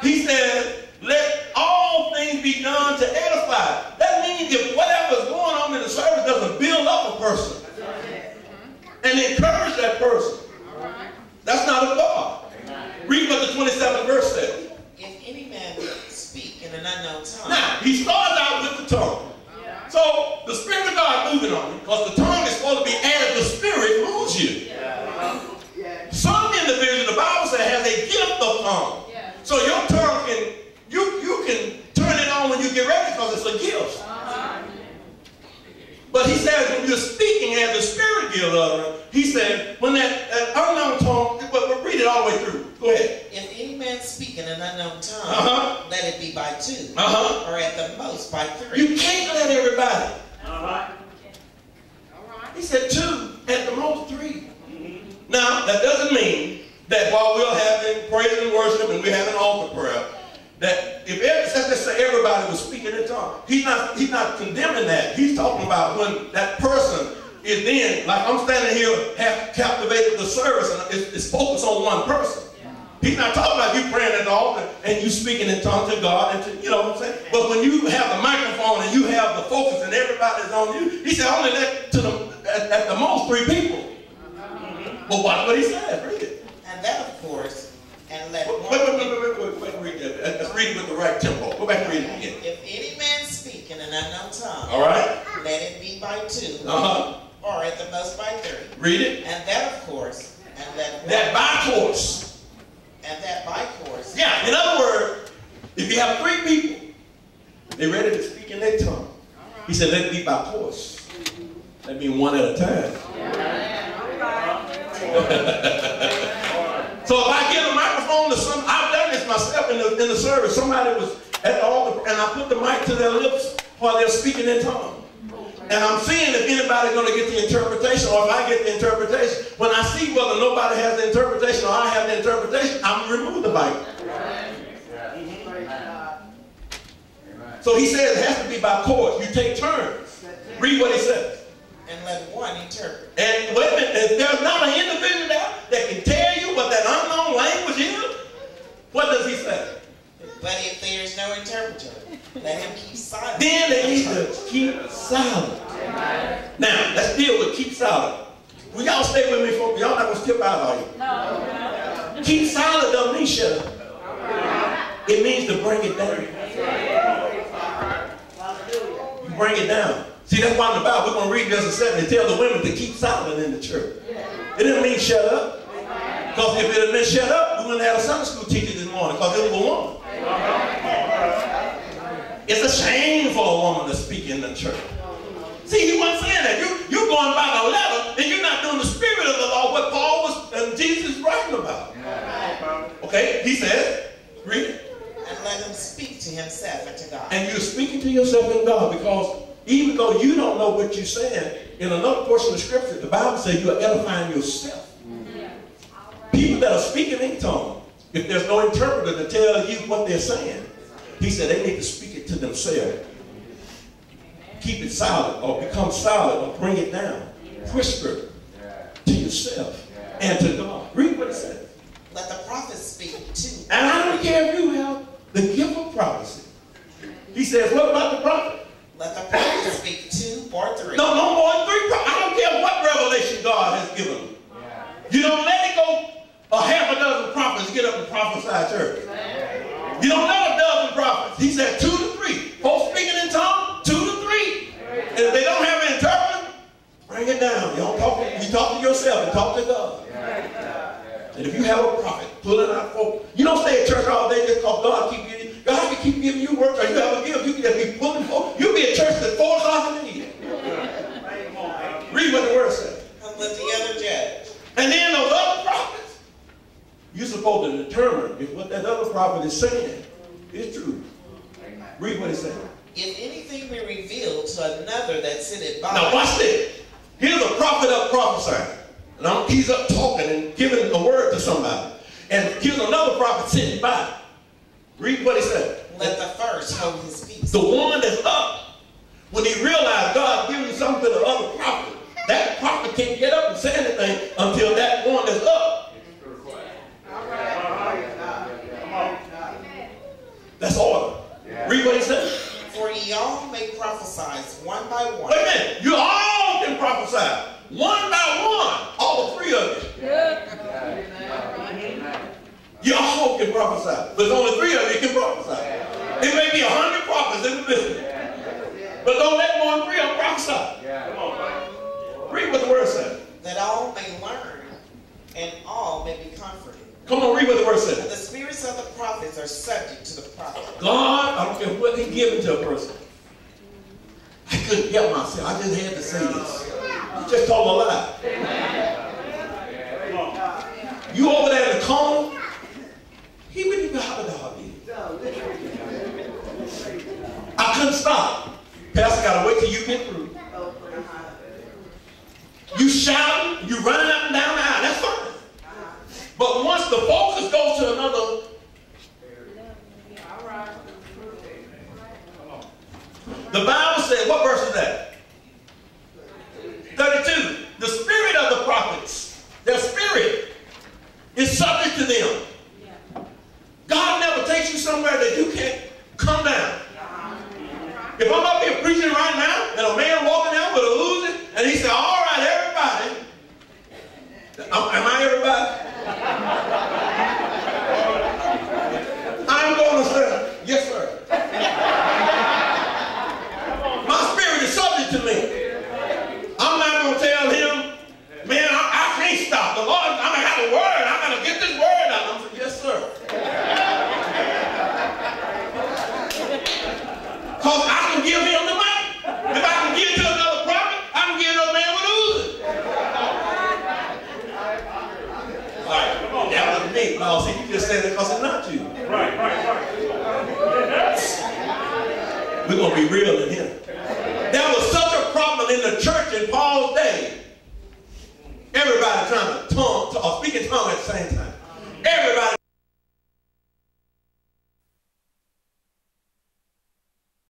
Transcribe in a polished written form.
He said, let all things be done to edify. That means if whatever's going on in the service doesn't build up a person and encourage that person, that's not of God. Read what the 27th verse says. If any man speak in an unknown tongue. Now, he starts out with the tongue. So, the Spirit of God moving on you, because the tongue is supposed to be as the Spirit moves you. Some individuals, the Bible says, has a gift of tongue. So your tongue can, you can turn it on when you get ready because it's a gift. But he says when you're speaking as the Spirit gives utterance, he said when that unknown tongue, but we'll read it all the way through. Go ahead. If any man speak in an unknown tongue, let it be by two, or at the most by three. You can't let everybody. He said two, at the most three. Now, that doesn't mean that while we're having praise and worship and we're having altar prayer, that if let's say everybody was speaking in tongues, he's not condemning that. He's talking about when that person is then, like I'm standing here, have captivated the service and it's focused on one person. He's not talking about you praying at the altar and you speaking in tongues to God and to, you know what I'm saying? But when you have the microphone and you have the focus and everybody's on you, he said only let to the, at the most three people. But watch what he says. Read it. And that, of course, and let wait, read that. Let's read it with the right tempo. Go back and read it again. If any man speak in an unknown tongue, all right, let it be by two, or at the most by three. Read it. And that, of course, and let that by course. And that by course. Yeah, in other words, if you have three people, they're ready to speak in their tongue. He said, let it be by course. That means one at a time. So if I give a microphone to some, I've done this myself in the service. Somebody was at the altar and I put the mic to their lips while they're speaking in tongues. And I'm seeing if anybody's going to get the interpretation or if I get the interpretation. When I see whether nobody has the interpretation or I have the interpretation, I'm going to remove the mic. So he says it has to be by course. You take turns. Read what he says. And let one interpret. And wait a minute, if there's not an individual there that can tell you what that unknown language is, what does he say? But if there is no interpreter, let him keep silent. Then they need to keep silent. Now, let's deal with keep silent. Will y'all stay with me, folks? Y'all not going to skip out, are you? No. Keep silent doesn't mean shut up. It means to bring it down. You bring it down. See, that's why in the Bible, we're going to read verse 7. They tell the women to keep silent in the church. It didn't mean shut up. Because if it had been shut up, we wouldn't have a Sunday school teacher this morning because it was a woman. It's a shame for a woman to speak in the church. See, he wasn't saying that. You're going by the letter and you're not doing the spirit of the law, what Paul was and Jesus writing about. Okay, he says, read it. And let him speak to himself and to God. And you're speaking to yourself and God because even though you don't know what you're saying, in another portion of Scripture, the Bible says you are edifying yourself. People that are speaking in tongues, if there's no interpreter to tell you what they're saying, he said they need to speak it to themselves. Keep it silent or become silent or bring it down. Whisper to yourself and to God. Read what it says. Let the prophet speak too. And I don't care if you have the gift of prophecy. He says, what about the prophet? Let the prophet speak 2 or 3. No more than 3. I don't care what revelation God has given them. You don't let it go a half a dozen prophets get up and prophesy church. You don't let a dozen prophets. He said 2 to 3. Folks speaking in tongues, 2 to 3. And if they don't have an interpreter, bring it down. You don't talk. You talk to yourself and talk to God. And if you have a prophet, pull it out, folks. You don't stay at church all day just because God can keep giving you work, or you have a gift. You can just be pulling folks. You'll be a church that falls off in the evening. Read what the word says. And let the other judge. And then those other prophets, you're supposed to determine if what that other prophet is saying is true. Read what it says. If anything be revealed to another that sitteth by. Now watch this. Here's a prophet up prophesying. And he's up talking and giving a word to somebody. And here's another prophet sitting by. Read what he said. Let the first hold his peace. The one that's up, when he realized God giving something to the other prophet, that prophet can't get up and say anything until that one that's up. prophesy one by one. Wait a minute. You all can prophesy. One by one. All three of you. You all can prophesy. But there's only three of you can prophesy. It may be 100 prophets in the business. But don't let more than 3 of them prophesy. Come on, read what the word says. That all may learn and all may be comforted. Come on, read what the word says. And the spirits of the prophets are subject to the prophet. God, I don't care what he given to a person. I couldn't help myself. I just had to say this. You just told a lie. You over there in the corner, he wouldn't even have a dog in. I couldn't stop. Pastor got to wait till you get through. You shouting, you running up and down the aisle. That's fine. But once the focus goes to another, the Bible said, what verse is that? 32. The spirit of the prophets, their spirit is subject to them. God never takes you somewhere that you can't come down. If I'm up here preaching right now, and a man walking out with a Uzi, and he said, all right, everybody. Am I everybody? I'm going to say, yes, sir. My spirit is subject to me. I'm not going to tell him, man, I can't stop. The Lord, I'm going to have a word. I'm going to get this word out. I'm saying, yes, sir. Because I can give him the money. If I can give it to another prophet, I can give another man with Uzi. All right, that was me. No, see, you just said it because it's not you. Right. We're going to be real in here. There was such a problem in the church in Paul's day. Everybody trying to speak in tongues at the same time.